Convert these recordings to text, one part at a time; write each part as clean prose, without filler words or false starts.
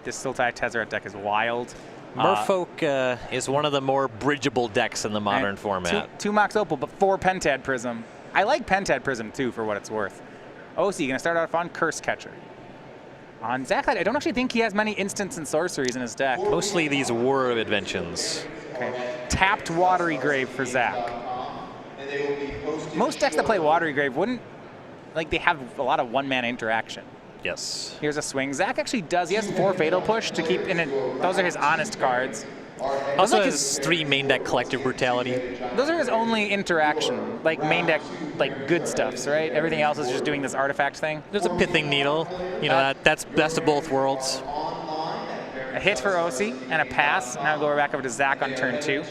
This Sultai Tezzeret deck is wild. Merfolk is one of the more bridgeable decks in the modern format. Two Mox Opal, but 4 Pentad Prism. I like Pentad Prism too, for what it's worth. Ocie gonna start off on Curse Catcher. On Zach, I don't actually think he has many instants and sorceries in his deck. Mostly these War of Inventions. Okay. Tapped Watery Grave for Zach. Most decks that play Watery Grave wouldn't, like, they have a lot of one-mana interaction. Yes. Here's a swing. Zach actually does. He has 4 Fatal Push to keep in it. Those are his honest cards. Also like has 3 main deck Collective Brutality. Those are his only interaction, like main deck, like good stuffs, right? Everything else is just doing this artifact thing. There's a Pithing Needle. You know, that's best of both worlds. A hit for Ocie and a pass. Now go back over to Zach on turn 2.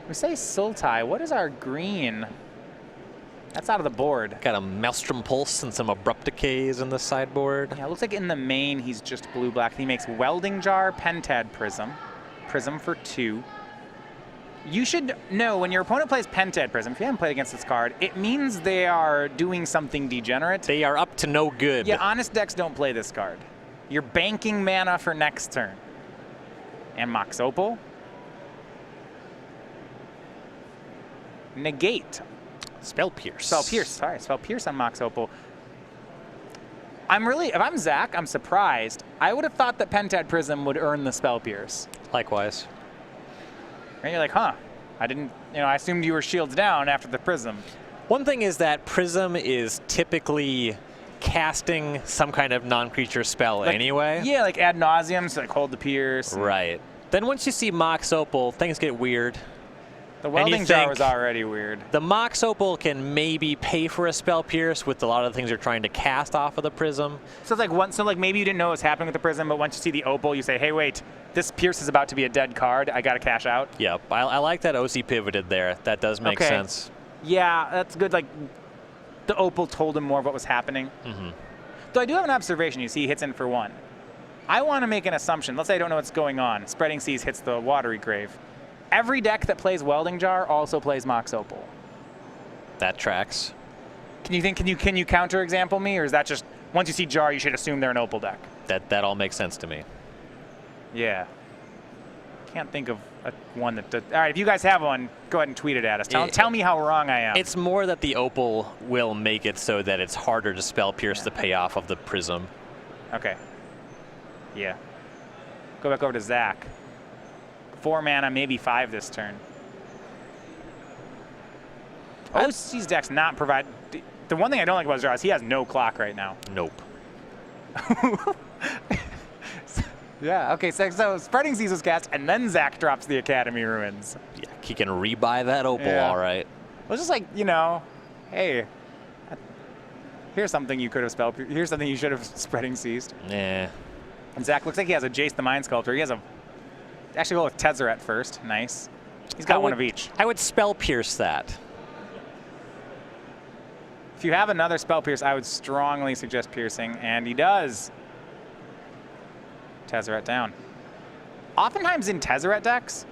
We say Sultai. What is our green? That's out of the board. Got a Maelstrom Pulse and some Abrupt Decays in the sideboard. Yeah, it looks like in the main he's just blue-black. He makes Welding Jar, Pentad Prism. Prism for 2. You should know when your opponent plays Pentad Prism, if you haven't played against this card, it means they are doing something degenerate. They are up to no good. Yeah, honest decks don't play this card. You're banking mana for next turn. And Mox Opal. Negate. Spell Pierce. Spell Pierce, sorry. Spell Pierce on Mox Opal. If I'm Zach, I'm surprised. I would have thought that Pentad Prism would earn the Spell Pierce. Likewise. And you're like, huh, I didn't, I assumed you were shields down after the Prism. One thing is that Prism is typically casting some kind of non-creature spell anyway. Yeah, like Ad Nauseam, so like Hold the Pierce. Right. Then once you see Mox Opal, things get weird. The Welding Jar was already weird. The Mox Opal can maybe pay for a Spell Pierce with a lot of the things you're trying to cast off of the Prism. So it's like maybe you didn't know what was happening with the Prism, but once you see the Opal, you say, hey, wait, this Pierce is about to be a dead card. I got to cash out. Yep. I like that Ocie pivoted there. That does make sense. Yeah, that's good. Like, the Opal told him more of what was happening. Mm-hmm. Though I do have an observation. You see he hits in for 1. I want to make an assumption. Let's say I don't know what's going on. Spreading Seas hits the Watery Grave. Every deck that plays Welding Jar also plays Mox Opal. That tracks. Can you counter example me, or is that just once you see Jar, you should assume they're an Opal deck? That all makes sense to me. Yeah. Can't think of one that does. All right, if you guys have one, go ahead and tweet it at us. Tell me how wrong I am. It's more that the Opal will make it so that it's harder to Spell Pierce the payoff of the Prism. Okay. Yeah. Go back over to Zach. 4 mana, maybe 5 this turn. Ocie's deck's not provide. The one thing I don't like about Jar is he has no clock right now. Nope. Yeah, okay, so Spreading Seas was cast, and then Zach drops the Academy Ruins. Yeah, he can rebuy that Opal, all right. It was just like, hey, here's something you could have here's something you should have Spreading Seased. Yeah. And Zach looks like he has a Jace the Mind Sculptor. He has actually go with Tezzeret first. Nice. He's got one of each. I would Spell Pierce that. If you have another Spell Pierce, I would strongly suggest piercing, and he does. Tezzeret down. Oftentimes in Tezzeret decks,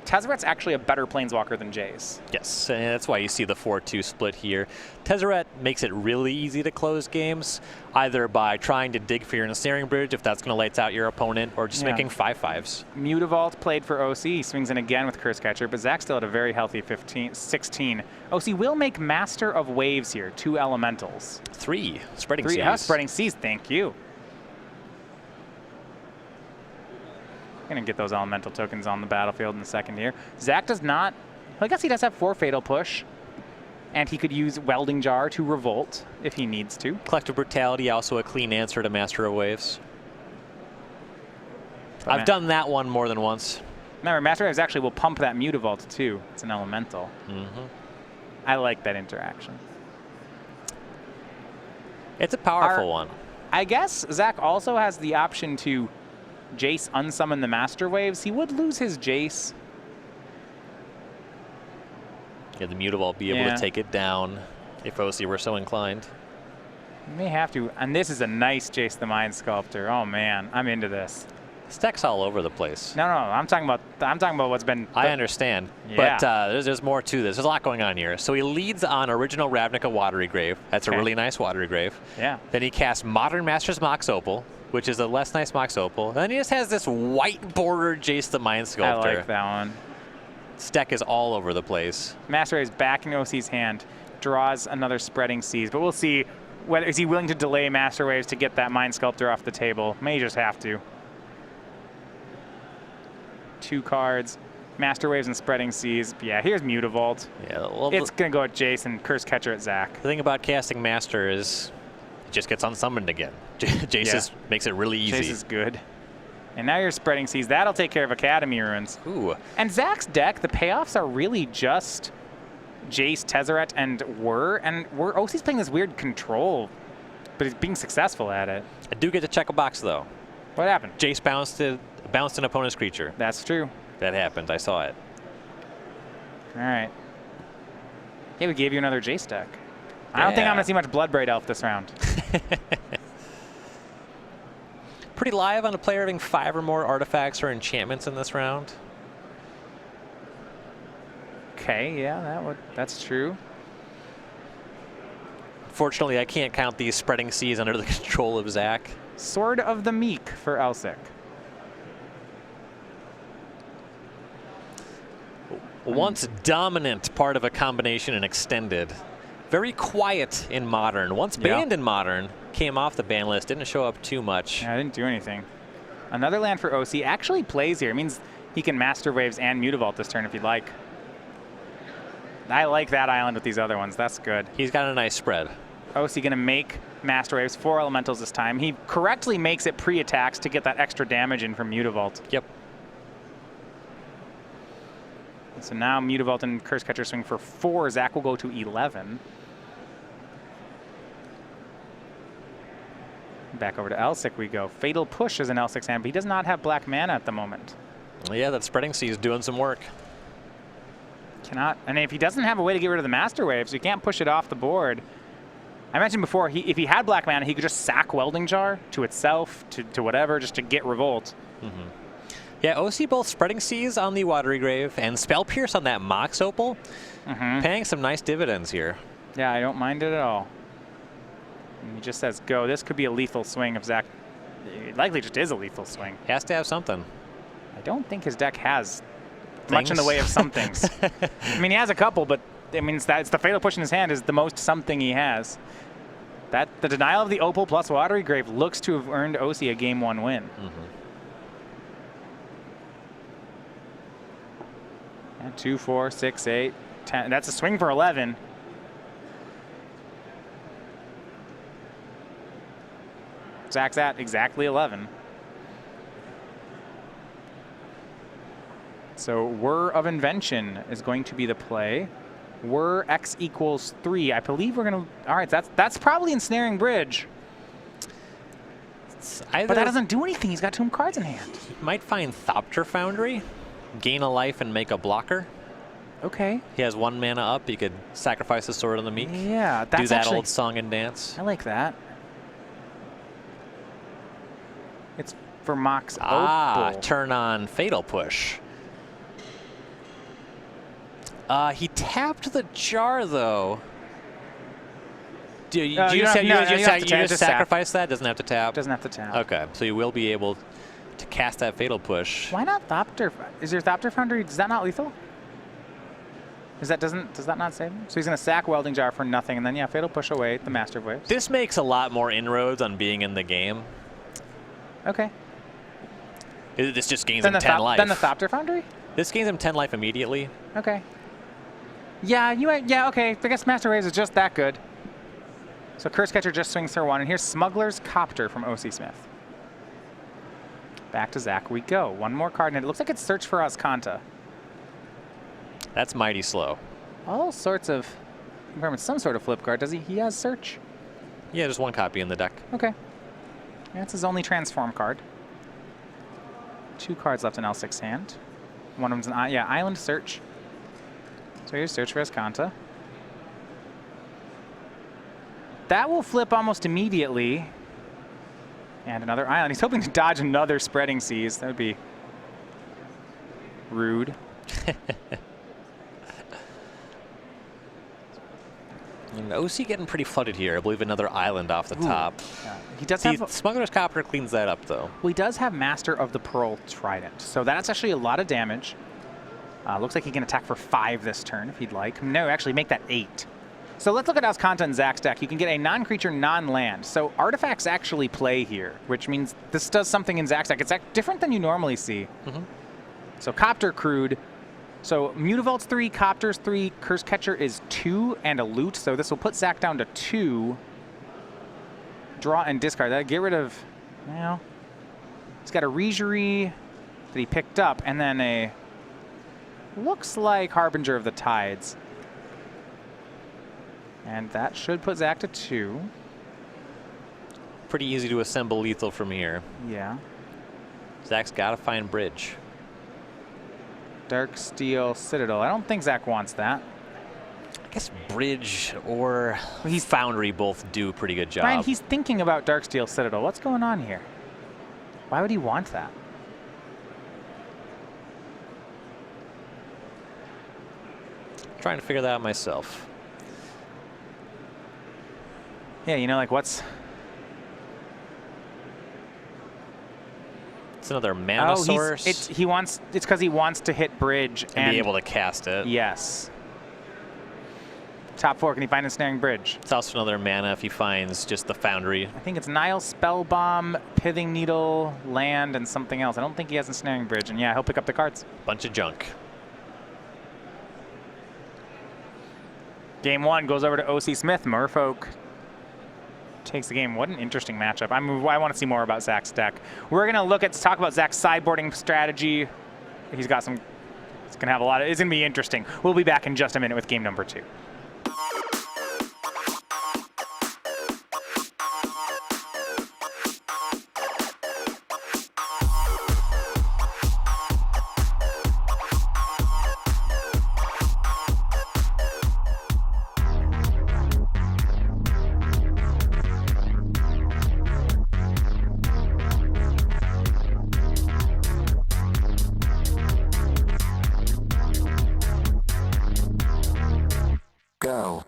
Tezzeret's actually a better Planeswalker than Jace. Yes, and that's why you see the 4-2 split here. Tezzeret makes it really easy to close games, either by trying to dig for your Ensnaring Bridge if that's going to lights out your opponent, or just making 5/5s. Mutavault played for Ocie. He swings in again with Curse Catcher, but Zach still at a very healthy 16. Ocie will make Master of Waves here, 2 elementals. 3. Spreading Seas. Yeah, Spreading Seas, thank you. Going to get those elemental tokens on the battlefield in the second here. Zach does not, I guess he does have 4 Fatal Push, and he could use Welding Jar to revolt if he needs to. Collective Brutality, also a clean answer to Master of Waves. I've done that one more than once. Remember, Master of Waves actually will pump that Mutavault too. It's an elemental. Mm-hmm. I like that interaction. It's a powerful one. I guess Zach also has the option to Jace unsummon the Master Waves. He would lose his Jace. Yeah, the Mutavault be able to take it down if Ocie were so inclined. You may have to. And this is a nice Jace the Mind Sculptor. Oh man, I'm into this. This deck's all over the place. No, I'm talking about what's been. I understand, but there's more to this. There's a lot going on here. So he leads on original Ravnica Watery Grave. That's a really nice Watery Grave. Yeah. Then he casts Modern Masters Mox Opal. which is a less nice Mox Opal. And then he just has this white bordered Jace the Mind Sculptor. I like that one. This deck is all over the place. Master Wave's back in Ocie's hand. Draws another Spreading Seas, but we'll see. Whether is he willing to delay Master Waves to get that Mind Sculptor off the table? May just have to. 2 cards. Master Waves and Spreading Seas. Yeah, here's Mutavault. Yeah, well, it's going to go at Jace and Curse Catcher at Zach. The thing about casting Master is it just gets unsummoned again. Jace makes it really easy. Jace is good. And now you're Spreading Seas. That'll take care of Academy Ruins. Ooh. And Zach's deck, the payoffs are really just Jace, Tezzeret, and Ocie's playing this weird control, but he's being successful at it. I do get to check a box, though. What happened? Jace bounced an opponent's creature. That's true. That happened. I saw it. All right. Yeah, we gave you another Jace deck. I don't think I'm going to see much Bloodbraid Elf this round. Pretty live on a player having 5 or more artifacts or enchantments in this round. Okay, yeah, that's true. Fortunately, I can't count these Spreading Seas under the control of Zach. Sword of the Meek for Elsik. Once dominant part of a combination in Extended. Very quiet in Modern. Once banned in Modern, came off the ban list, didn't show up too much. Yeah, I didn't do anything. Another land for Ocie actually plays here. It means he can Master Waves and Mutavault this turn if you'd like. I like that island with these other ones. That's good. He's got a nice spread. Ocie going to make Master Waves 4 elementals this time. He correctly makes it pre-attacks to get that extra damage in from Mutavault. Yep. So now Mutavault and Curse Catcher swing for 4. Zach will go to 11. Back over to Elsik we go. Fatal Push is an Elsik's hand, but he does not have black mana at the moment. Well, yeah, that Spreading Sea is doing some work. Cannot, and if he doesn't have a way to get rid of the Master Wave, so he can't push it off the board. I mentioned before, if he had black mana, he could just sack Welding Jar to itself, to whatever, just to get Revolt. Mm-hmm. Yeah, Ocie both Spreading Seas on the Watery Grave and Spell Pierce on that Mox Opal, paying some nice dividends here. Yeah, I don't mind it at all. And he just says go. This could be a lethal swing if Zach, it likely just is a lethal swing. Has to have something. I don't think his deck has much in the way of some things. I mean, he has a couple, but I mean, it's the Fatal Push in his hand is the most something he has. The denial of the Opal plus Watery Grave looks to have earned Ocie a Game 1 win. And 2, 4, 6, 8, 10. That's a swing for 11. Zach's at exactly 11. So Whir of Invention is going to be the play. Whir X equals 3. I believe we're going to... All right, that's probably Ensnaring Bridge. But that doesn't do anything. He's got 2 cards in hand. He might find Thopter Foundry, gain a life and make a blocker. Okay. He has 1 mana up. He could sacrifice the Sword of the Meek. Yeah, that's do that actually, old song and dance. I like that. It's for Mox Opal. Opal. Turn on Fatal Push. He tapped the jar, though. Do you just sacrifice that? Doesn't have to tap? Doesn't have to tap. Okay, so you will be able to cast that Fatal Push. Why not Thopter? Is there Thopter Foundry? Is that not lethal? Does that not save him? So he's going to sack Welding Jar for nothing, and then, yeah, Fatal Push away the Master of Waves. This makes a lot more inroads on being in the game. Okay. This just gains him 10 life. Then the Thopter Foundry? This gains him 10 life immediately. Okay. Yeah, okay. I guess Master Waves is just that good. So Curse Catcher just swings for 1, and here's Smuggler's Copter from Ocie Smith. Back to Zach we go. 1 more card, and it looks like it's Search for Azcanta. That's mighty slow. All sorts of... Some sort of flip card. Does he? He has Search? Yeah, just 1 copy in the deck. Okay. That's his only transform card. 2 cards left in Elsik's hand. One of them's an Island Search. So here's Search for Azcanta. That will flip almost immediately. And another island. He's hoping to dodge another Spreading Seas. That would be rude. And Ocie getting pretty flooded here. I believe another island off the top. Yeah. He does have Smuggler's Copter cleans that up, though. Well, he does have Master of the Pearl Trident, so that's actually a lot of damage. Looks like he can attack for 5 this turn if he'd like. No, actually make that 8. So let's look at Auscanta and Zach's deck. You can get a non-creature, non-land. So artifacts actually play here, which means this does something in Zach's deck. It's different than you normally see. So Copter Crude. So Mutavault's 3, Copter's 3, Curse Catcher is 2, and a loot. So this will put Zach down to 2. Draw and discard. That'll get rid of, well, he's got a Regerie that he picked up, and then a, looks like Harbinger of the Tides. And that should put Zach to 2. Pretty easy to assemble lethal from here. Yeah. Zach's got to find bridge. Darksteel Citadel. I don't think Zach wants that. I guess bridge or Foundry both do a pretty good job. Brian, he's thinking about Darksteel Citadel. What's going on here? Why would he want that? Trying to figure that out myself. Yeah, you know, like what's... It's another mana source. It's because he wants to hit bridge and be able to cast it. Yes. Top 4, can he find a Snaring Bridge? It's also another mana if he finds just the Foundry. I think it's Nile, Spellbomb, Pithing Needle, Land, and something else. I don't think he has a Snaring Bridge, and yeah, he'll pick up the cards. Bunch of junk. Game 1 goes over to Ocie Smith. Merfolk takes the game. What an interesting matchup. I want to see more about Zach's deck. We're going to talk about Zach's sideboarding strategy. He's got some, it's going to have a lot of, it's going to be interesting. We'll be back in just a minute with game number 2. Go.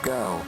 Go.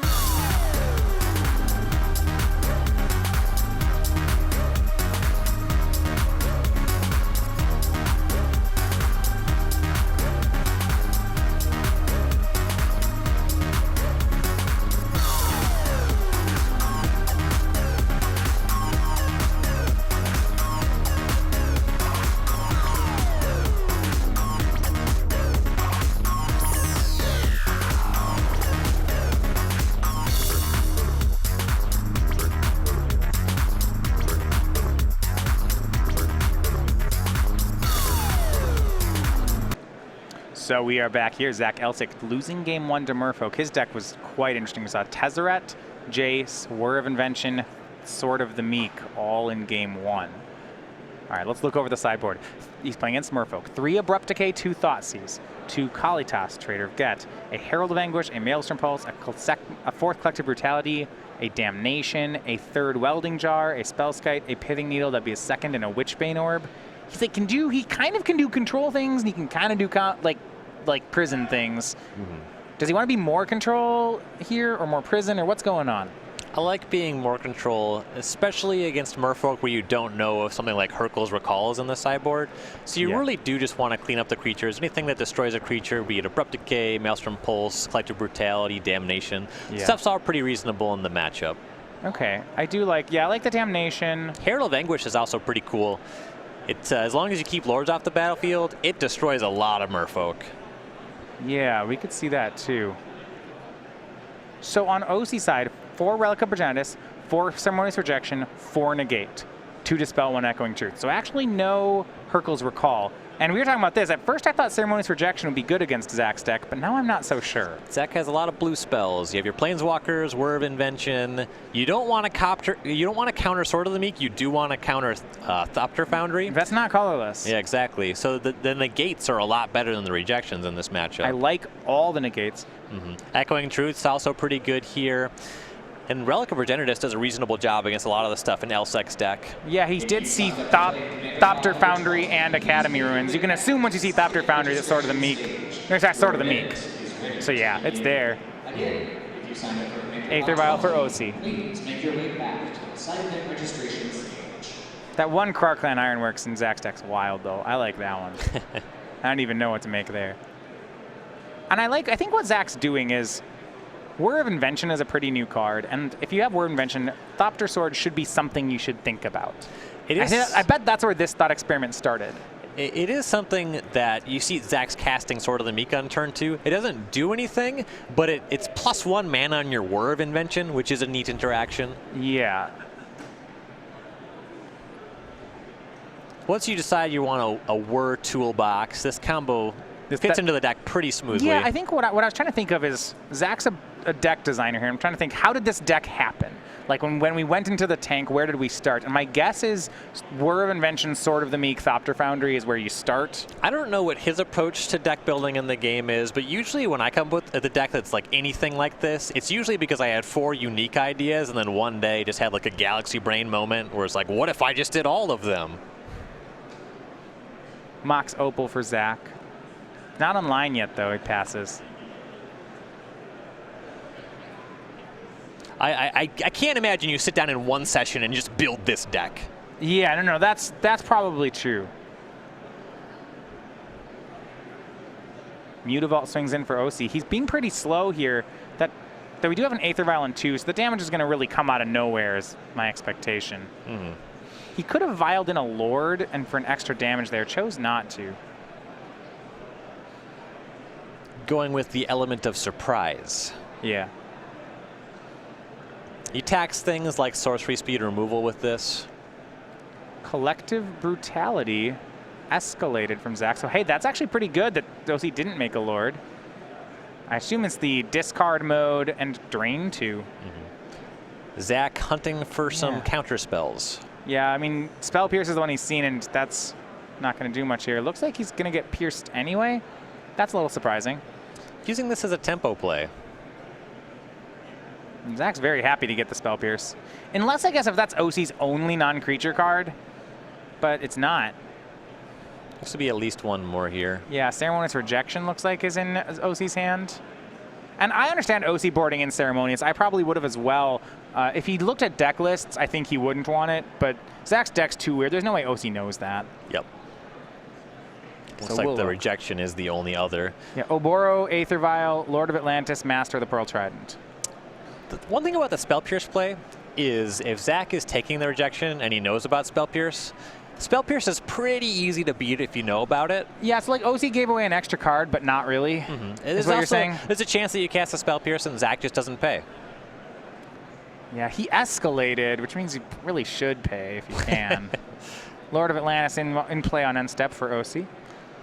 So we are back here. Zach Elsik losing game 1 to Merfolk. His deck was quite interesting. We saw Tezzeret, Jace, Whir of Invention, Sword of the Meek, all in game 1. All right, let's look over the sideboard. He's playing against Merfolk. 3 Abrupt Decay, 2 Thoughtseize, 2 Kalitas, Trader of Get, a Herald of Anguish, a Maelstrom Pulse, a 4th Collective Brutality, a Damnation, a 3rd Welding Jar, a Spellskite, a Pithing Needle, that'd be a 2nd, and a Witchbane Orb. He's like, he kind of can do control things, and he can kind of do like prison things. Does he want to be more control here or more prison, or what's going on? I like being more control, especially against Merfolk where you don't know if something like Hurkyl's Recall is in the sideboard. So you really do just want to clean up the creatures. Anything that destroys a creature, be it Abrupt Decay, Maelstrom Pulse, Collective Brutality, Damnation. Stuff's all pretty reasonable in the matchup. Okay, I do like, I like the Damnation. Herald of Anguish is also pretty cool. It's as long as you keep Lords off the battlefield, it destroys a lot of Merfolk. Yeah, we could see that too. So on Ocie's side, 4 Relic of Progenitus, 4 Ceremonious Rejection, 4 Negate, 2 Dispel, 1 Echoing Truth. So actually no Hurkyl's Recall. And we were talking about this. At first I thought Ceremonious Rejection would be good against Zach's deck, but now I'm not so sure. Zach has a lot of blue spells. You have your Planeswalkers, Whir of Invention. You don't want to counter Sword of the Meek. You do want to counter Thopter Foundry. That's not colorless. Yeah, exactly. So the negates are a lot better than the rejections in this matchup. I like all the negates. Echoing Truth's also pretty good here. And Relic of Progenitus does a reasonable job against a lot of the stuff in Elsik's deck. Yeah, he did see Thopter Foundry and Academy Ruins. You can assume once you see Thopter Foundry that Sword of the Meek. There's that Sword of the Meek. So yeah, it's there. Aether Vial for Ocie. That one Krark-Clan Ironworks in Zach's deck's wild though. I like that one. I don't even know what to make there. And I think what Zach's doing is Whir of Invention is a pretty new card, and if you have Whir of Invention, Thopter Sword should be something you should think about. It is. I bet that's where this thought experiment started. It is something that you see Zach's casting Sword of the Meek on turn 2. It doesn't do anything, but it's +1 mana on your Whir of Invention, which is a neat interaction. Yeah. Once you decide you want a Whir toolbox, this combo fits into the deck pretty smoothly. Yeah, I think what I was trying to think of is Zach's a deck designer here. I'm trying to think, how did this deck happen? Like when we went into the tank, where did we start? And my guess is Whir of Invention, Sword of the Meek, Thopter Foundry is where you start. I don't know what his approach to deck building in the game is, but usually when I come up with the deck that's like anything like this, it's usually because I had 4 unique ideas and then one day just had like a galaxy brain moment where it's like, what if I just did all of them? Mox Opal for Zach. Not online yet, though. He passes. I can't imagine you sit down in one session and just build this deck. Yeah, no, that's probably true. Mutavault swings in for Ocie. He's being pretty slow here. That we do have an Aether Vial in 2, so the damage is going to really come out of nowhere is my expectation. He could have vialed in a Lord and for an extra damage there. Chose not to. Going with the element of surprise. Yeah. You tax things like sorcery speed removal with this. Collective Brutality escalated from Zach. So hey, that's actually pretty good that Ocie didn't make a Lord. I assume it's the discard mode and drain 2. Zach hunting for some counter spells. Yeah, I mean, Spell Pierce is the one he's seen, and that's not going to do much here. Looks like he's going to get pierced anyway. That's a little surprising. Using this as a tempo play. Zach's very happy to get the Spell Pierce. Unless, I guess, if that's Ocie's only non-creature card, but it's not. Looks to be at least one more here. Yeah, Ceremonious Rejection looks like is in Ocie's hand. And I understand Ocie boarding in Ceremonious. I probably would have as well. If he looked at deck lists, I think he wouldn't want it, but Zach's deck's too weird. There's no way Ocie knows that. Yep. Looks like the rejection is the only other. Yeah, Oboro, Aether Vial, Lord of Atlantis, Master of the Pearl Trident. The one thing about the Spell Pierce play is if Zach is taking the rejection and he knows about Spell Pierce is pretty easy to beat if you know about it. Yeah, it's like Ocie gave away an extra card, but not really. Is what you're saying? There's a chance that you cast a Spell Pierce and Zach just doesn't pay. Yeah, he escalated, which means you really should pay if you can. Lord of Atlantis in play on end step for Ocie.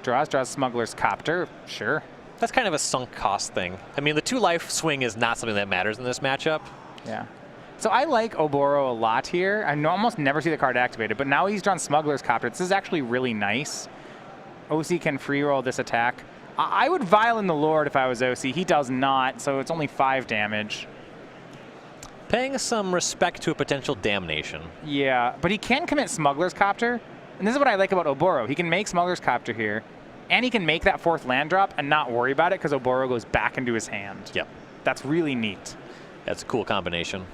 Draws Smuggler's Copter, sure. That's kind of a sunk cost thing. I mean, the 2-life swing is not something that matters in this matchup. Yeah. So I like Oboro a lot here. I almost never see the card activated, but now he's drawn Smuggler's Copter. This is actually really nice. Ocie can free roll this attack. I would vial in the Lord if I was Ocie. He does not, so it's only 5 damage. Paying some respect to a potential damnation. Yeah, but he can commit Smuggler's Copter. And this is what I like about Oboro. He can make Smuggler's Copter here, and he can make that 4th land drop and not worry about it because Oboro goes back into his hand. Yep. That's really neat. That's a cool combination.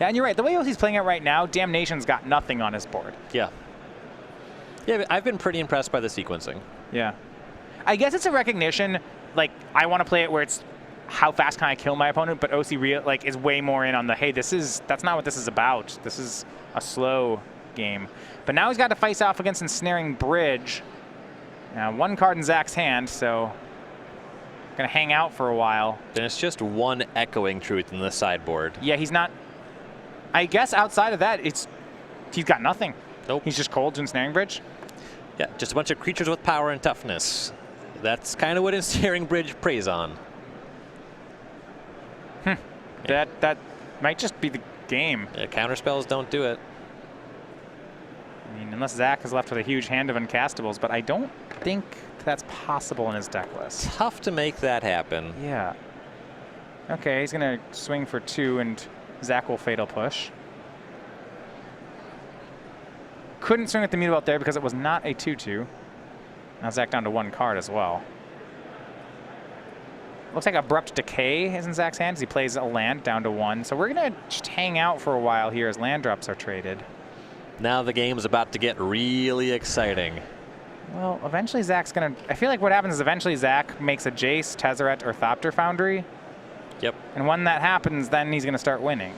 Yeah, and you're right. The way Ocie's playing it right now, Damnation's got nothing on his board. Yeah. Yeah, I've been pretty impressed by the sequencing. Yeah. I guess it's a recognition, like, I want to play it where it's how fast can I kill my opponent, but Ocie is way more in on the, hey, that's not what this is about. This is a slow game. But now he's got to face off against Ensnaring Bridge. Now, one card in Zach's hand, so going to hang out for a while. Then it's just one Echoing Truth in the sideboard. Yeah, he's not, I guess outside of that, he's got nothing. Nope. He's just cold to Ensnaring Bridge. Yeah, just a bunch of creatures with power and toughness. That's kind of what Ensnaring Bridge preys on. That might just be the game. Yeah, counterspells don't do it. I mean, unless Zach is left with a huge hand of uncastables, but I don't think that's possible in his deck list. Tough to make that happen. Yeah. Okay, he's going to swing for 2, and Zach will Fatal Push. Couldn't swing at the Mutable out there because it was not a 2/2. Now Zach down to 1 card as well. Looks like Abrupt Decay is in Zach's hands. He plays a land down to 1. So we're going to just hang out for a while here as land drops are traded. Now the game's about to get really exciting. Well, eventually Zach's going to... I feel like what happens is eventually Zach makes a Jace, Tezzeret, or Thopter Foundry. Yep. And when that happens, then he's going to start winning.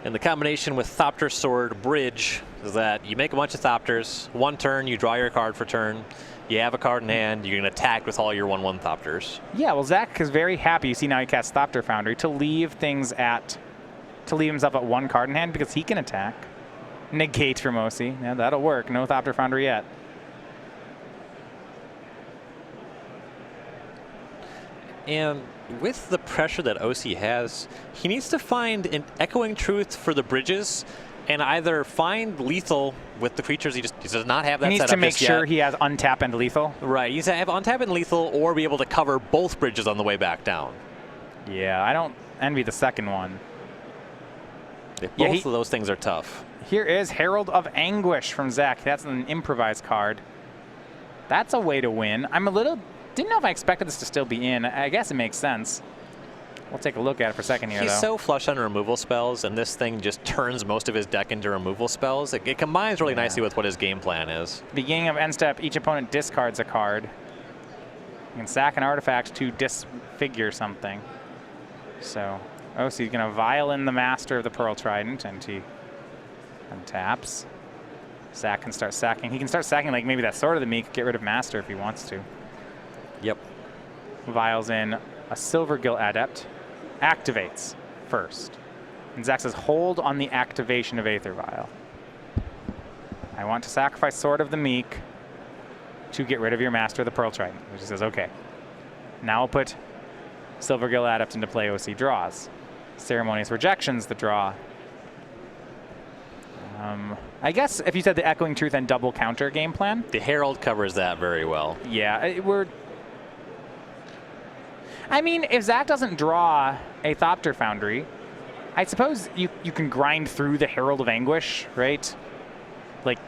And the combination with Thopter Sword Bridge is that you make a bunch of Thopters. One turn, you draw your card for turn. You have a card in hand, you can attack with all your 1/1 Thopters. Yeah, well, Zach is very happy. You see now he casts Thopter Foundry to leave himself at 1 card in hand because he can attack. Negate from Ocie. Yeah, that'll work. No Thopter Foundry yet. And with the pressure that Ocie has, he needs to find an Echoing Truth for the bridges and either find lethal with the creatures. He does not have that set up. He needs to make sure he has untap and lethal. Right. He needs to have untap and lethal or be able to cover both bridges on the way back down. Yeah, I don't envy the second one. Both of those things are tough. Here is Herald of Anguish from Zach. That's an improvised card. That's a way to win. Didn't know if I expected this to still be in. I guess it makes sense. We'll take a look at it for a second here, He's though. so flush on removal spells, and this thing just turns most of his deck into removal spells. It combines really nicely with what his game plan is. Beginning of end step, each opponent discards a card. You can sack an artifact to disfigure something. So Ocie's going to vial in the Master of the Pearl Trident, and he untaps. Zach can start sacking. He can start sacking like maybe that Sword of the Meek, get rid of Master if he wants to. Yep. Vials in a Silvergill Adept. Activates first. And Zach says, hold on the activation of Aether Vial. I want to sacrifice Sword of the Meek to get rid of your Master of the Pearl Trident. Which he says, okay. Now I'll put Silvergill Adept into play. Ocie draws. Ceremonious Rejection's the draw. I guess if you said the Echoing Truth and double counter game plan. The Herald covers that very well. Yeah, I mean, if Zach doesn't draw a Thopter Foundry, I suppose you can grind through the Herald of Anguish, right? Like,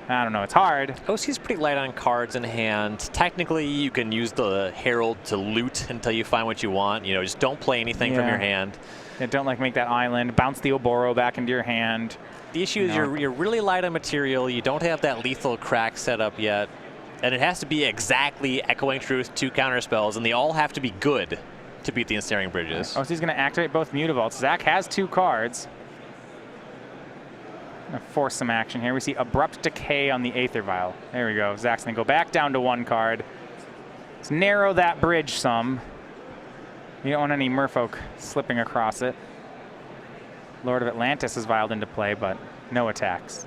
I don't know, it's hard. Ocie's pretty light on cards in hand. Technically, you can use the Herald to loot until you find what you want. You know, just don't play anything from your hand. Yeah, don't make that island. Bounce the Oboro back into your hand. The issue is you're really light on material. You don't have that lethal crack set up yet. And it has to be exactly Echoing Truth, 2 counter spells, and they all have to be good to beat the Ensnaring Bridges. Ocie's going to activate both Mutavaults. Zach has 2 cards. Going to force some action here. We see Abrupt Decay on the Aether Vial. There we go. Zach's going to go back down to 1 card. Let's narrow that bridge some. You don't want any merfolk slipping across it. Lord of Atlantis is vialed into play, but no attacks.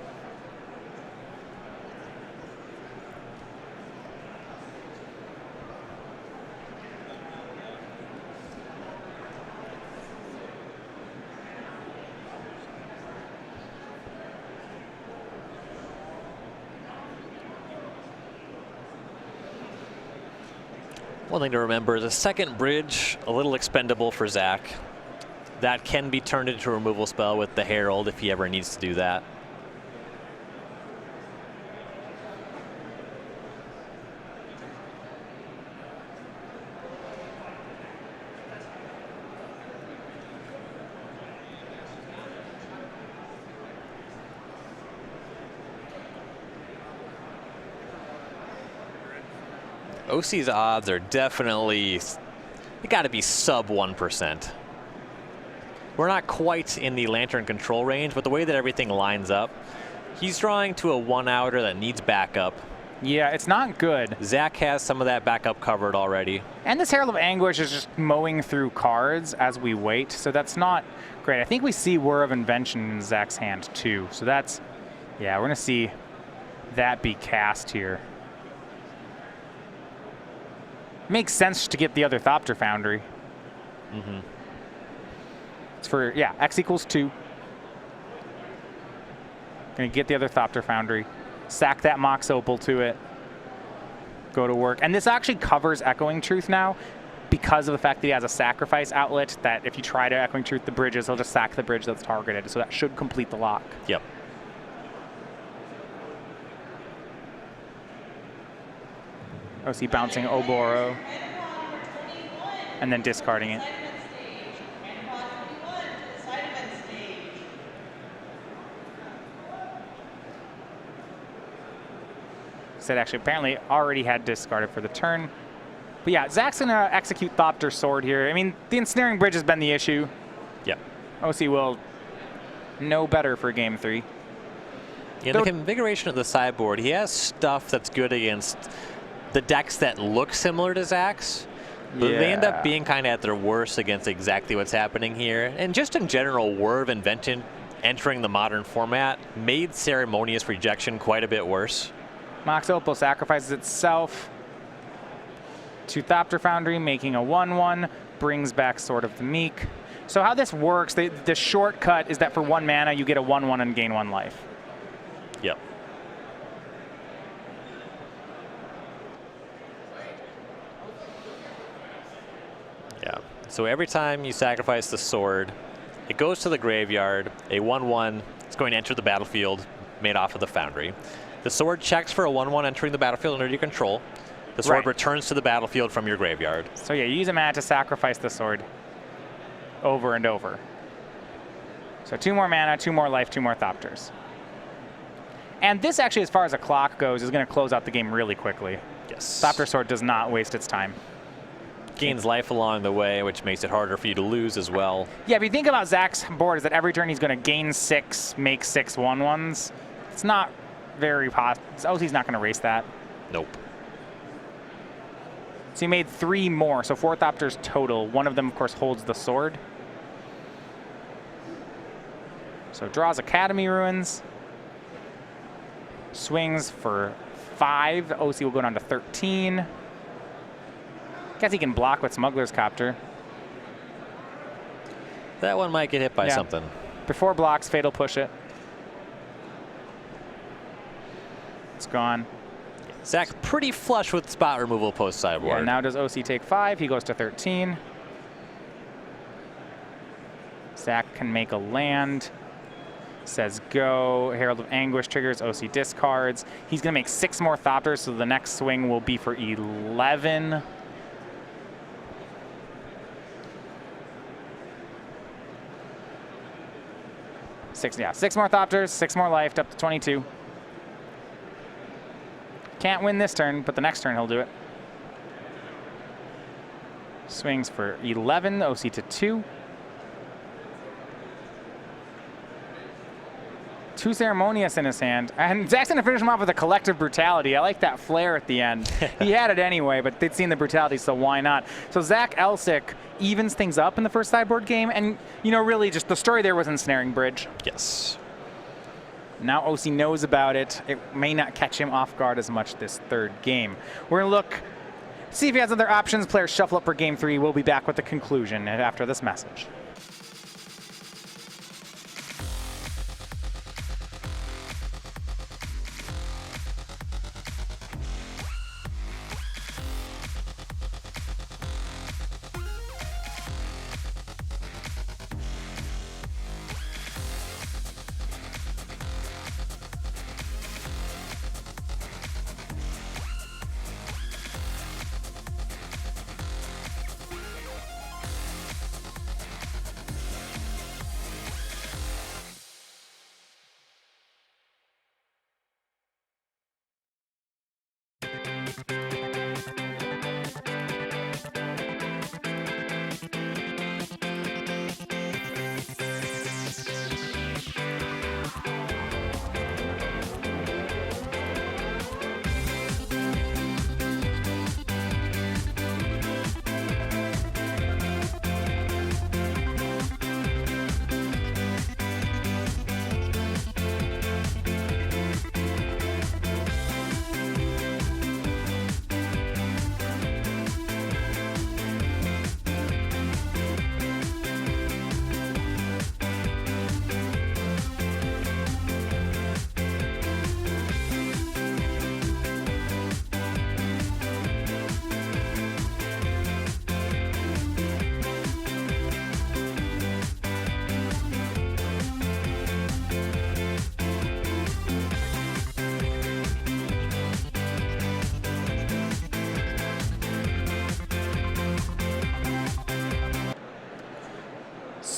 One thing to remember is a second bridge, a little expendable for Zach. That can be turned into a removal spell with the Herald if he ever needs to do that. Ocie's odds are definitely, they got to be sub 1%. We're not quite in the Lantern control range, but the way that everything lines up, he's drawing to a one-outer that needs backup. Yeah, it's not good. Zach has some of that backup covered already. And this Herald of Anguish is just mowing through cards as we wait, so that's not great. I think we see Whir of Invention in Zach's hand too, so that's, yeah, we're going to see that be cast here. Makes sense to get the other Thopter Foundry. Mm-hmm. It's for, yeah, X equals 2. Gonna get the other Thopter Foundry. Sack that Mox Opal to it. Go to work. And this actually covers Echoing Truth now because of the fact that he has a sacrifice outlet that if you try to Echoing Truth the bridges, he'll just sack the bridge that's targeted. So that should complete the lock. Yep. Ocie bouncing Oboro. And then discarding it. Said actually apparently already had discarded for the turn. But yeah, Zach's going to execute Thopter Sword here. I mean, the Ensnaring Bridge has been the issue. Yep. Ocie will know better for game 3. In the configuration of the sideboard, he has stuff that's good against the decks that look similar to Zach's, but they end up being kind of at their worst against exactly what's happening here. And just in general, Whir of Invention entering the modern format made Ceremonious Rejection quite a bit worse. Mox Opal sacrifices itself to Thopter Foundry, making a 1/1, brings back Sword of the Meek. So how this works, the shortcut is that for 1 mana, you get a 1/1 and gain 1 life. Yep. Yeah. So every time you sacrifice the sword, it goes to the graveyard. A 1/1 is going to enter the battlefield, made off of the Foundry. The sword checks for a 1/1 entering the battlefield under your control. The sword returns to the battlefield from your graveyard. So yeah, you use a mana to sacrifice the sword over and over. So 2 more mana, 2 more life, 2 more Thopters. And this actually, as far as a clock goes, is going to close out the game really quickly. Yes. Thopter Sword does not waste its time. Gains life along the way, which makes it harder for you to lose as well. Yeah, if you think about Zach's board, is that every turn he's going to gain 6, make 6 1/1s. It's not very possible. Ocie's not going to race that. Nope. So he made 3 more, so 4 Thopters total. One of them, of course, holds the sword. So draws Academy Ruins. Swings for 5. Ocie will go down to 13. Guess he can block with Smuggler's Copter. That one might get hit by something. Before blocks, Fatal Push it. It's gone. Zach pretty flush with spot removal post sideboard. Yeah, now does Ocie take 5? He goes to 13. Zach can make a land. Says go. Herald of Anguish triggers. Ocie discards. He's going to make 6 more Thopters, so the next swing will be for 11. Six more Thopters, 6 more life, up to 22. Can't win this turn, but the next turn he'll do it. Swings for 11, Ocie to 2. 2 Ceremonious in his hand. And Zach's going to finish him off with a Collective Brutality. I like that flare at the end. He had it anyway, but they'd seen the brutality, so why not? So Zach Elsik evens things up in the first sideboard game, and, you know, really just the story there was Ensnaring Bridge. Yes. Now Ocie knows about it. It may not catch him off guard as much this 3rd game. We're going to look, see if he has other options. Players shuffle up for game 3. We'll be back with the conclusion after this message.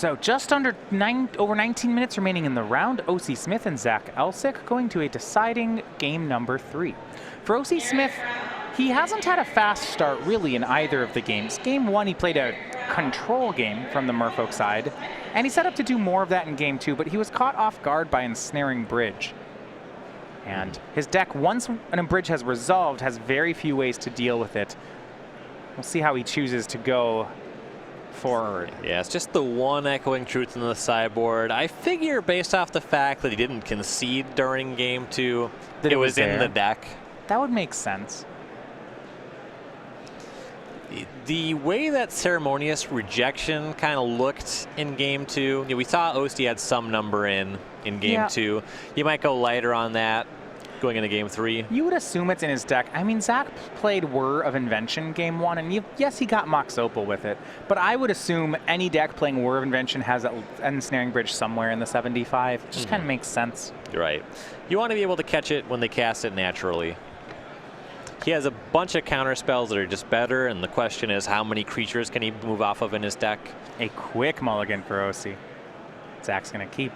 So just over 19 minutes remaining in the round. Ocie Smith and Zach Elsik going to a deciding game number 3. For Ocie Smith, he hasn't had a fast start really in either of the games. Game 1, he played a control game from the Merfolk side, and he set up to do more of that in game 2, but he was caught off guard by Ensnaring Bridge. And his deck, once an bridge has resolved, has very few ways to deal with it. We'll see how he chooses to go forward. Yeah, it's just the one echoing truth in the sideboard. I figure based off the fact that he didn't concede during game 2, that it was in the deck. That would make sense. The way that Ceremonious Rejection kind of looked in game 2, we saw Ocie had some number in game 2. You might go lighter on that going into game 3. You would assume it's in his deck. I mean, Zach played Whir of Invention game 1, and yes, he got Mox Opal with it, but I would assume any deck playing Whir of Invention has an Ensnaring Bridge somewhere in the 75. It just kind of makes sense. You're right. You want to be able to catch it when they cast it naturally. He has a bunch of counter spells that are just better, and the question is how many creatures can he move off of in his deck? A quick mulligan for Ocie. Zach's going to keep.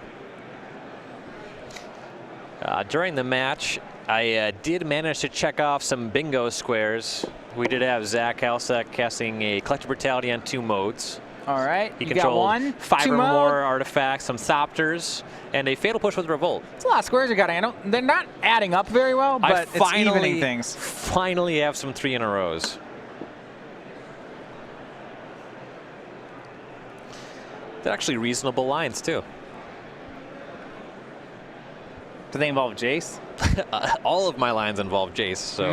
During the match, I did manage to check off some bingo squares. We did have Zach Elsik casting a Collective Brutality on 2 modes. All right, He you controlled got 1, 5 2 or mode. more artifacts, some Thopters, and a Fatal Push with Revolt. It's a lot of squares you got to handle. They're not adding up very well, but it's evening things. Finally have some 3 in a rows. They're actually reasonable lines, too. Do they involve Jace? All of my lines involve Jace, so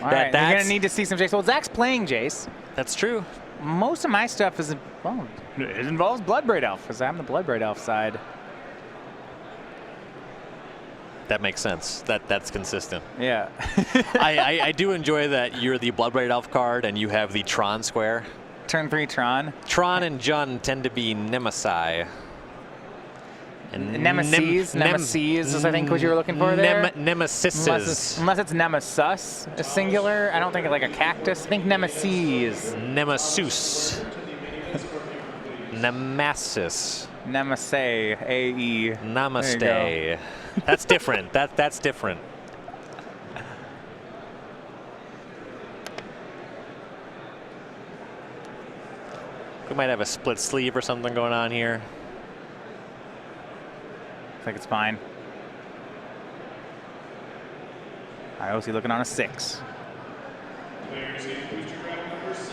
All right, you're going to need to see some Jace. Well, Zach's playing Jace. That's true. Most of my stuff is, well, it involves Bloodbraid Elf, because I'm the Bloodbraid Elf side. That makes sense. That's consistent. Yeah. I do enjoy that you're the Bloodbraid Elf card and you have the Tron square. Turn 3 Tron. Tron and Jun tend to be Nemesi. And Nemesis is, I think, what you were looking for there. Nemesis. Unless it's Nemesis, a singular. I don't think it's like a cactus. I think Nemesis. Nemesis. Nemesis. Nemesis. A-E. Namaste. That's different. That's different. We might have a split sleeve or something going on here. I think it's fine. Ocie looking on a 6.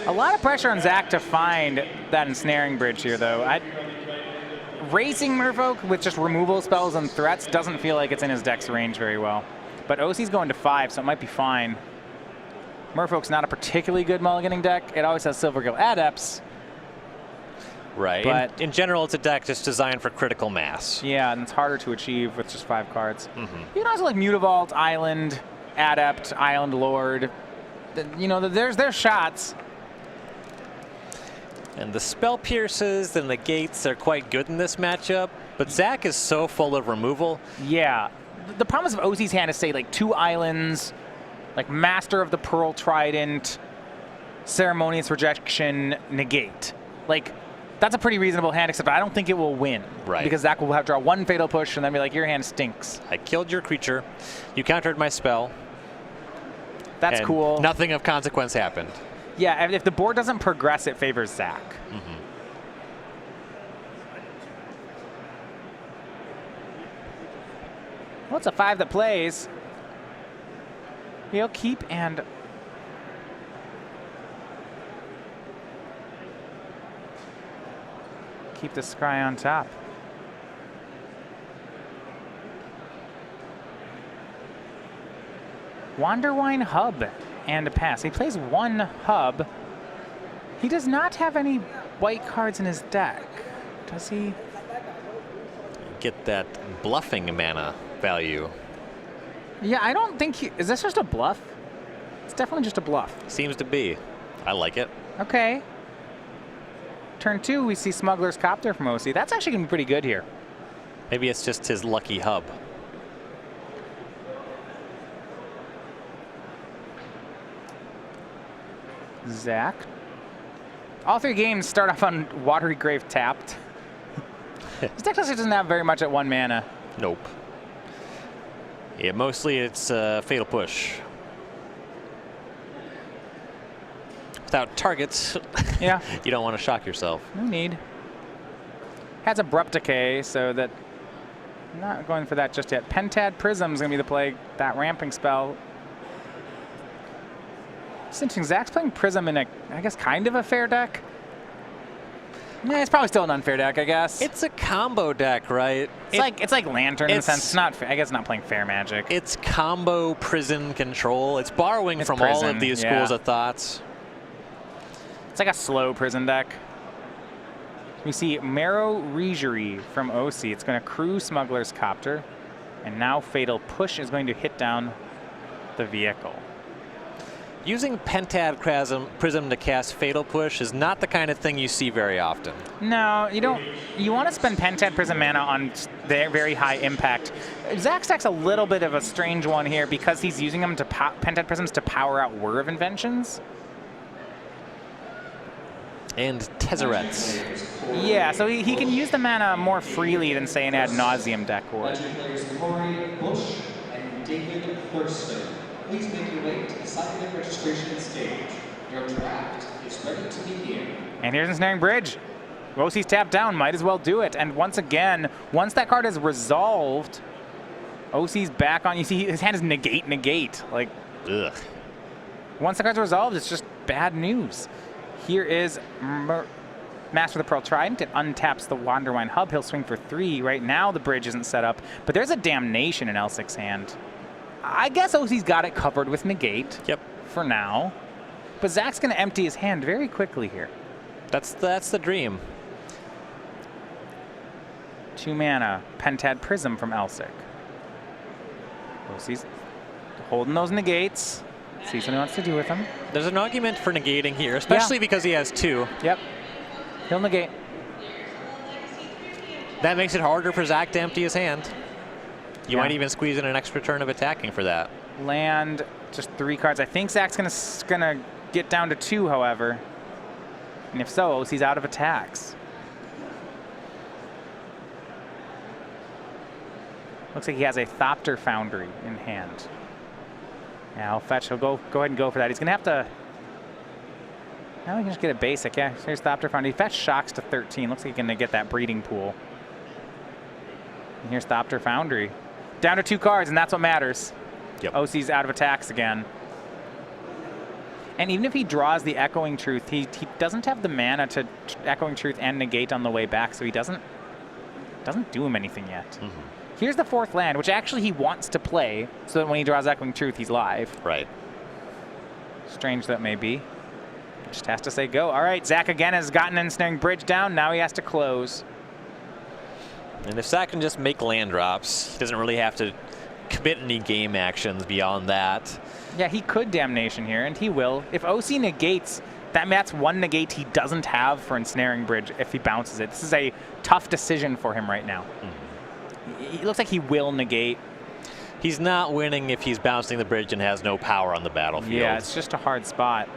A lot of pressure on Zach to find that Ensnaring Bridge here, though. Racing Merfolk with just removal spells and threats doesn't feel like it's in his deck's range very well. But Ocie's going to 5, so it might be fine. Merfolk's not a particularly good mulliganing deck. It always has Silvergill Adepts. Right. But in general, it's a deck just designed for critical mass. Yeah, and it's harder to achieve with just 5 cards. You can also like Mutavault, Island, Adept, Island Lord. You know, there's shots. And the Spell Pierces and the Gates are quite good in this matchup, but Zach is so full of removal. Yeah. The promise of Ocie's hand is, say, like 2 islands, like Master of the Pearl Trident, Ceremonious Rejection, Negate. Like, that's a pretty reasonable hand, except I don't think it will win. Right. Because Zach will have to draw 1 Fatal Push and then be like, your hand stinks. I killed your creature. You countered my spell. That's and cool. Nothing of consequence happened. Yeah, if the board doesn't progress, it favors Zach. Well, it's a 5 that plays. He'll keep and... keep the scry on top. Wanderwine Hub and a pass. He plays 1 hub. He does not have any white cards in his deck, does he? Get that bluffing mana value. Yeah, I don't think he... Is this just a bluff? It's definitely just a bluff. Seems to be. I like it. Okay. Turn 2, we see Smuggler's Copter from Ocie. That's actually going to be pretty good here. Maybe it's just his lucky hub. Zach. All 3 games start off on Watery Grave tapped. This deck actually doesn't have very much at 1 mana. Nope. Yeah, mostly it's Fatal Push. Without targets, Yeah. you don't want to shock yourself. No need. Has Abrupt Decay, so that I'm not going for that just yet. Pentad Prism's going to be the play, that ramping spell. It's interesting. Zach's playing Prism in a, I guess, kind of a fair deck. Yeah, it's probably still an unfair deck, I guess. It's a combo deck, right? It's like Lantern in the sense. It's not. I guess not playing fair Magic. It's combo prison control. It's borrowing from prison, all of these schools of thoughts. It's like a slow prison deck. We see Marrow Regery from Ocie. It's going to crew Smuggler's Copter. And now Fatal Push is going to hit down the vehicle. Using Pentad Prism to cast Fatal Push is not the kind of thing you see very often. No, you don't. You want to spend Pentad Prism mana on their very high impact. Zach's deck's a little bit of a strange one here because he's using them to Pentad Prisms to power out Whir of Inventions. And Tezzerets. Yeah, so he can use the mana more freely than, say, an Ad Nauseam deck would. Players Corey Bush and David Thurston. Please make your way to the scientific registration stage. Your draft is ready to begin. And here's Ensnaring Bridge. Ocie's tapped down, might as well do it. And once again, once that card is resolved, Ocie's back on. You see his hand is negate. Like, ugh. Once the card's resolved, it's just bad news. Here is Master of the Pearl Trident. It untaps the Wanderwine Hub. He'll swing for 3. Right now, the bridge isn't set up, but there's a Damnation in Elsik's hand. I guess Ocie's got it covered with negate. Yep. For now. But Zach's going to empty his hand very quickly here. That's the dream. 2 mana, Pentad Prism from Elsik. Ocie's holding those negates. See what he wants to do with them. There's an argument for negating here, especially because he has 2. Yep. He'll negate. That makes it harder for Zach to empty his hand. You Yeah. might even squeeze in an extra turn of attacking for that. Land, just 3 cards. I think Zach's gonna get down to 2, however. And if so, Ocie's out of attacks. Looks like he has a Thopter Foundry in hand. Yeah, I'll fetch. He'll go ahead and go for that. He's gonna have to. Now we can just get a basic. Yeah, here's Thopter Foundry. He fetched Shocks to 13. Looks like he's gonna get that breeding pool. And here's Thopter Foundry. Down to 2 cards, and that's what matters. Yep. Ocie's out of attacks again. And even if he draws the Echoing Truth, he doesn't have the mana to Echoing Truth and negate on the way back, so he doesn't do him anything yet. Mm-hmm. Here's the 4th land, which actually he wants to play, so that when he draws Echoing Truth, he's live. Right. Strange that may be. Just has to say go. All right, Zach again has gotten Ensnaring Bridge down. Now he has to close. And if Zach can just make land drops, he doesn't really have to commit any game actions beyond that. Yeah, he could Damnation here, and he will. If Ocie negates, that's 1 negate he doesn't have for Ensnaring Bridge if he bounces it. This is a tough decision for him right now. Mm-hmm. It looks like he will negate. He's not winning if he's bouncing the bridge and has no power on the battlefield. Yeah, it's just a hard spot.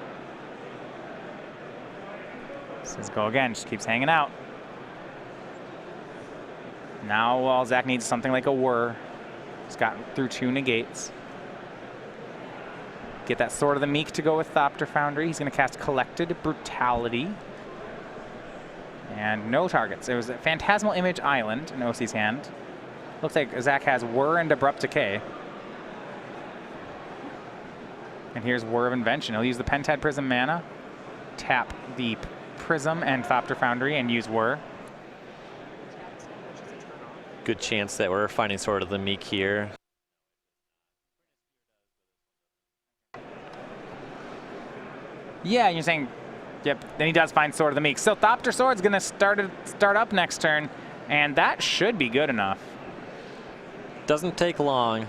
Says go again, just keeps hanging out. Now all Zach needs is something like a Whir. He's gotten through 2 negates. Get that Sword of the Meek to go with Thopter Foundry. He's going to cast Collected Brutality. And no targets. It was a Phantasmal Image Island in Ocie's hand. Looks like Zach has Whir and Abrupt Decay. And here's Whir of Invention. He'll use the Pentad Prism mana, tap the Prism and Thopter Foundry, and use Whir. Good chance that we're finding Sword of the Meek here. Yeah, you're saying, yep, then he does find Sword of the Meek. So Thopter Sword's going to start up next turn, and that should be good enough. Doesn't take long.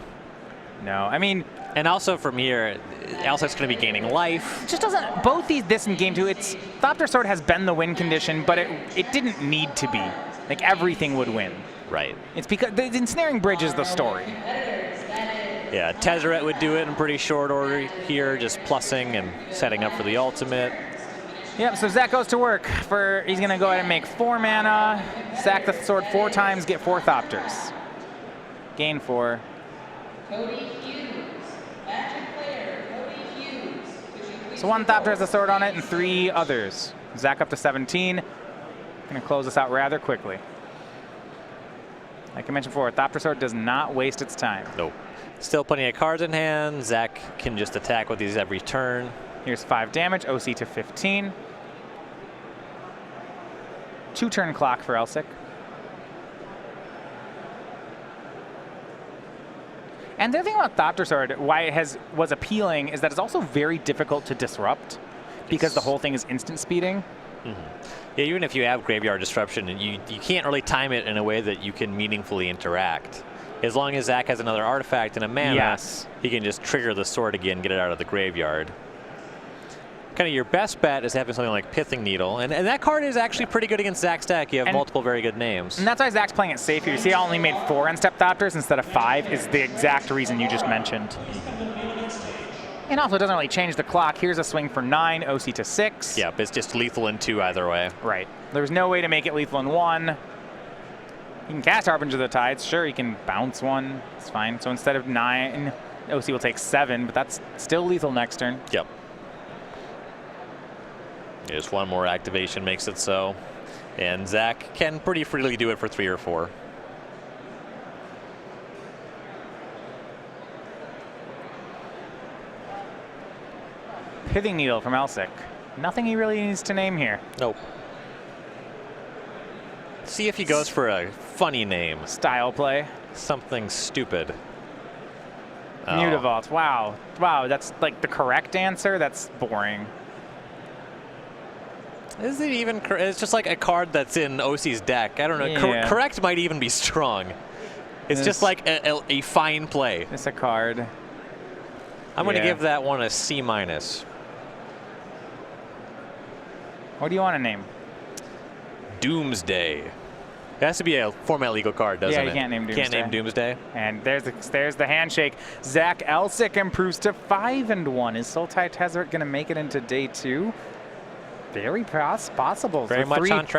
No, I mean... And also from here, Elsik's going to be gaining life. Just doesn't... Both this in game 2, it's... Thopter Sword has been the win condition, but it didn't need to be. Like, everything would win. Right. It's because... The Ensnaring Bridge is the story. Yeah, Tezzeret would do it in pretty short order here, just plussing and setting up for the ultimate. Yep, so Zach goes to work for, he's gonna go ahead and make 4 mana, sack the sword 4 times, get 4 Thopters. Gain 4. So 1 Thopter has a sword on it and 3 others. Zach up to 17. Gonna close this out rather quickly. Like I mentioned before, Thopter sword does not waste its time. Nope. Still plenty of cards in hand. Zach can just attack with these every turn. Here's 5 damage, Ocie to 15. 2-turn clock for Elsik. And the other thing about Thopter Sword, why it was appealing, is that it's also very difficult to disrupt because the whole thing is instant speeding. Yeah, even if you have Graveyard Disruption, and you can't really time it in a way that you can meaningfully interact. As long as Zach has another artifact and a mana, he can just trigger the sword again, get it out of the graveyard. Kind of your best bet is having something like Pithing Needle, and that card is actually pretty good against Zach's deck. You have multiple very good names. And that's why Zach's playing it safe here. You see I only made 4 end-step Thopters instead of 5 is the exact reason you just mentioned. And also it doesn't really change the clock. Here's a swing for 9, Ocie to 6. Yep, it's just lethal in 2 either way. Right. There's no way to make it lethal in 1. You can cast Harbinger of the Tides. Sure, you can bounce 1. It's fine. So instead of 9, Ocie will take 7, but that's still lethal next turn. Yep. Just 1 more activation makes it so. And Zach can pretty freely do it for 3 or 4. Pithing Needle from Elsik. Nothing he really needs to name here. Nope. See if he goes for a funny name. Style play. Something stupid. Mutavault. Wow. Wow, that's like the correct answer? That's boring. Is it even correct? It's just like a card that's in Ocie's deck. I don't know. Yeah. Correct might even be strong. It's just like a fine play. It's a card. I'm going to give that one a C-. What do you want to name? Doomsday. It has to be a format legal card, doesn't it? Yeah, you can't name Doomsday. Can't name Doomsday. And there's the handshake. Zach Elsik improves to 5-1. Is Sultai Tezzeret going to make it into day 2? Very possible. Very much on track.